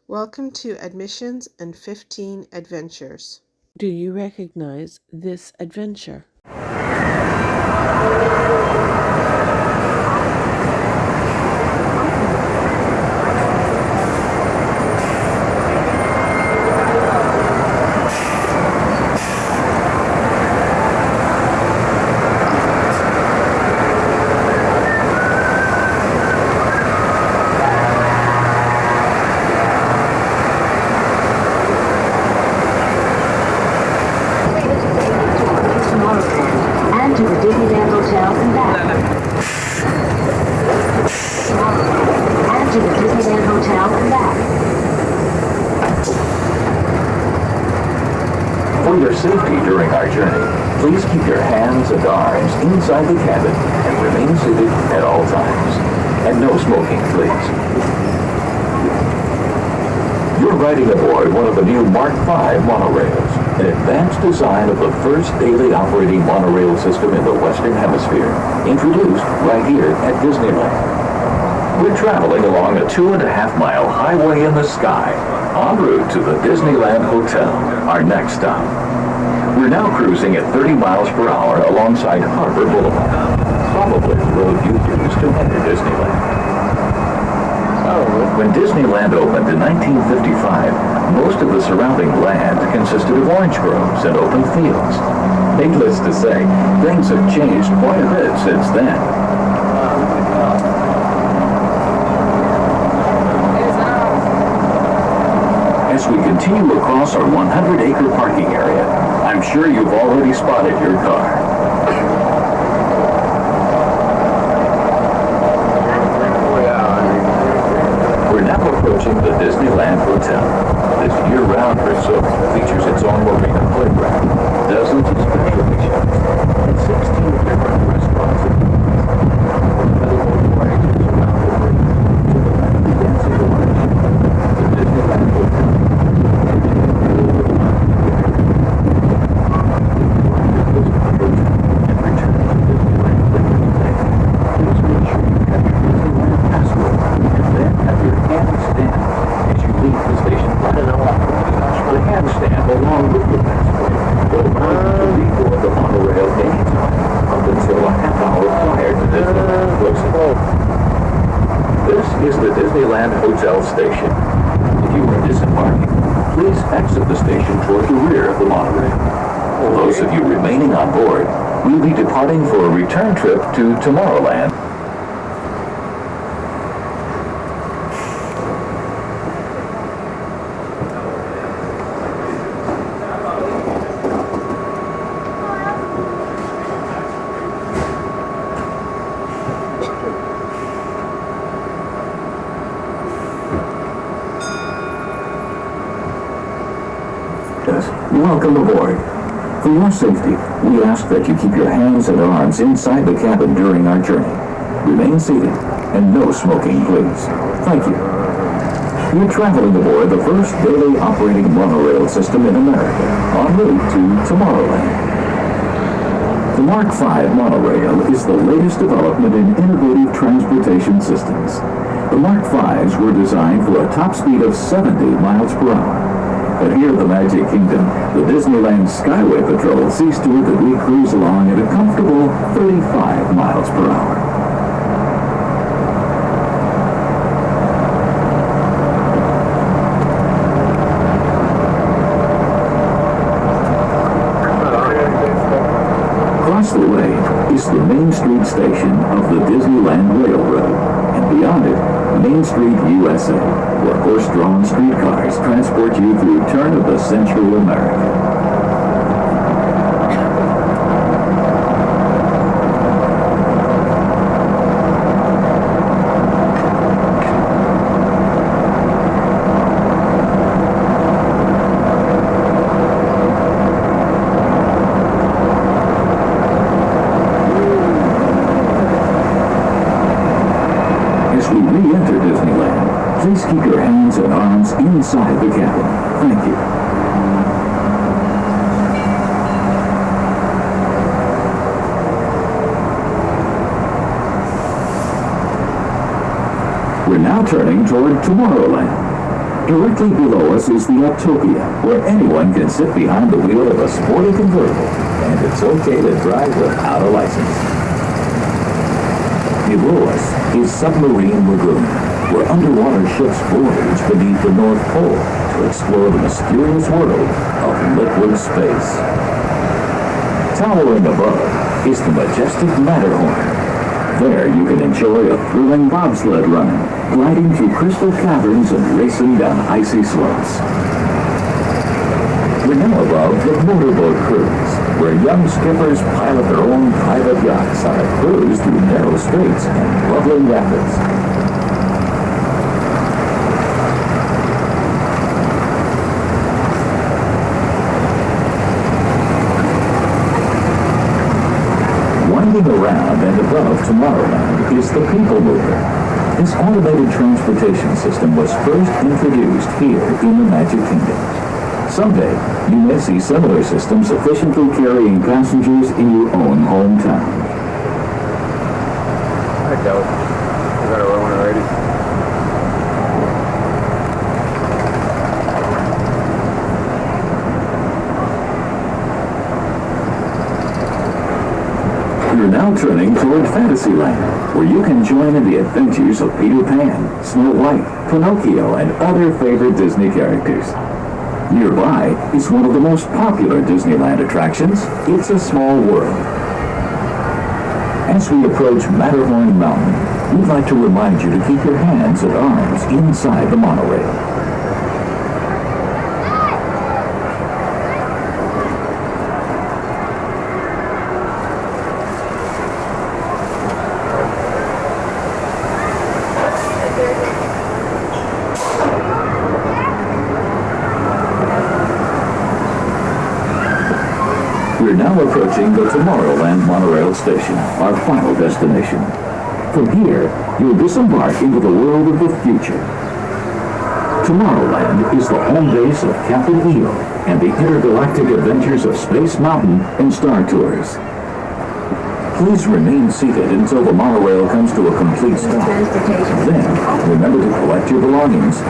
Welcome to Admissions and 15 Adventures. Do you recognize this adventure? And to the Disneyland Hotel and back. And to the Disneyland Hotel and back. For your safety during our journey, please keep your hands and arms inside the cabin and remain seated at all times. And no smoking, please. You're riding aboard one of the new Mark V monorails, an advanced design of the first daily operating monorail system in the Western Hemisphere, introduced right here at Disneyland. We're traveling along a 2.5-mile highway in the sky, en route to the Disneyland Hotel, our next stop. We're now cruising at 30 miles per hour alongside Harbor Boulevard, probably the road you used to enter Disneyland. When Disneyland opened in 1955, most of the surrounding land consisted of orange groves and open fields. Needless to say, things have changed quite a bit since then. As we continue across our 100-acre parking area, I'm sure you've already spotted your car. We're now approaching the Disneyland Hotel. This year-round resort features its own marina playground, dozens of specialty shops, and 16 different restaurants and edible varieties around the lake. To the left begins the origin, the Disneyland Hotel. And return to Disneyland later today. Please make sure you have your Disneyland passport and then have your handstand as you leave the station platform. The handstand, along with the passport, will allow you to reboard the monorail anytime up until a half hour prior to Disneyland closing. This is the Disneyland Hotel station. If you are disembarking, please exit the station toward the rear of the monorail. For those of you remaining on board, we'll be departing for a return trip to Tomorrowland. Welcome aboard. For your safety, we ask that you keep your hands and arms inside the cabin during our journey. Remain seated, and no smoking, please. Thank you. You're traveling aboard the first daily operating monorail system in America, en route to Tomorrowland. The Mark V monorail is the latest development in innovative transportation systems. The Mark Vs were designed for a top speed of 70 miles per hour. But here in the Magic Kingdom, the Disneyland Skyway Patrol sees to it that we cruise along at a comfortable 35 miles per hour. Across the way is the Main Street station of the Disneyland Railroad, and beyond it, Main Street, USA, where horse-drawn streetcars transport you through turn-of-the-century America. As we re-enter Disneyland, please keep your hands and arms inside the cabin. Thank you. We're now turning toward Tomorrowland. Directly below us is the Autopia, where anyone can sit behind the wheel of a sporty convertible, and it's okay to drive without a license. Below us is Submarine Lagoon, where underwater ships voyage beneath the North Pole to explore the mysterious world of liquid space. Towering above is the majestic Matterhorn. There you can enjoy a thrilling bobsled run, gliding through crystal caverns and racing down icy slopes. We're now above the motorboat cruise, where young skippers pilot their own private yachts on a cruise through narrow straits and bubbling rapids. Winding around and above Tomorrowland is the People Mover. This automated transportation system was first introduced here in the Magic Kingdom. Someday, you may see similar systems efficiently carrying passengers in your own hometown. I doubt we got our own already. You're now turning toward Fantasyland, where you can join in the adventures of Peter Pan, Snow White, Pinocchio, and other favorite Disney characters. Nearby is one of the most popular Disneyland attractions, It's a Small World. As we approach Matterhorn Mountain, we'd like to remind you to keep your hands and arms inside the monorail. We're now approaching the Tomorrowland Monorail Station, our final destination. From here, you'll disembark into the world of the future. Tomorrowland is the home base of Captain EO and the intergalactic adventures of Space Mountain and Star Tours. Please remain seated until the monorail comes to a complete stop. Then, remember to collect your belongings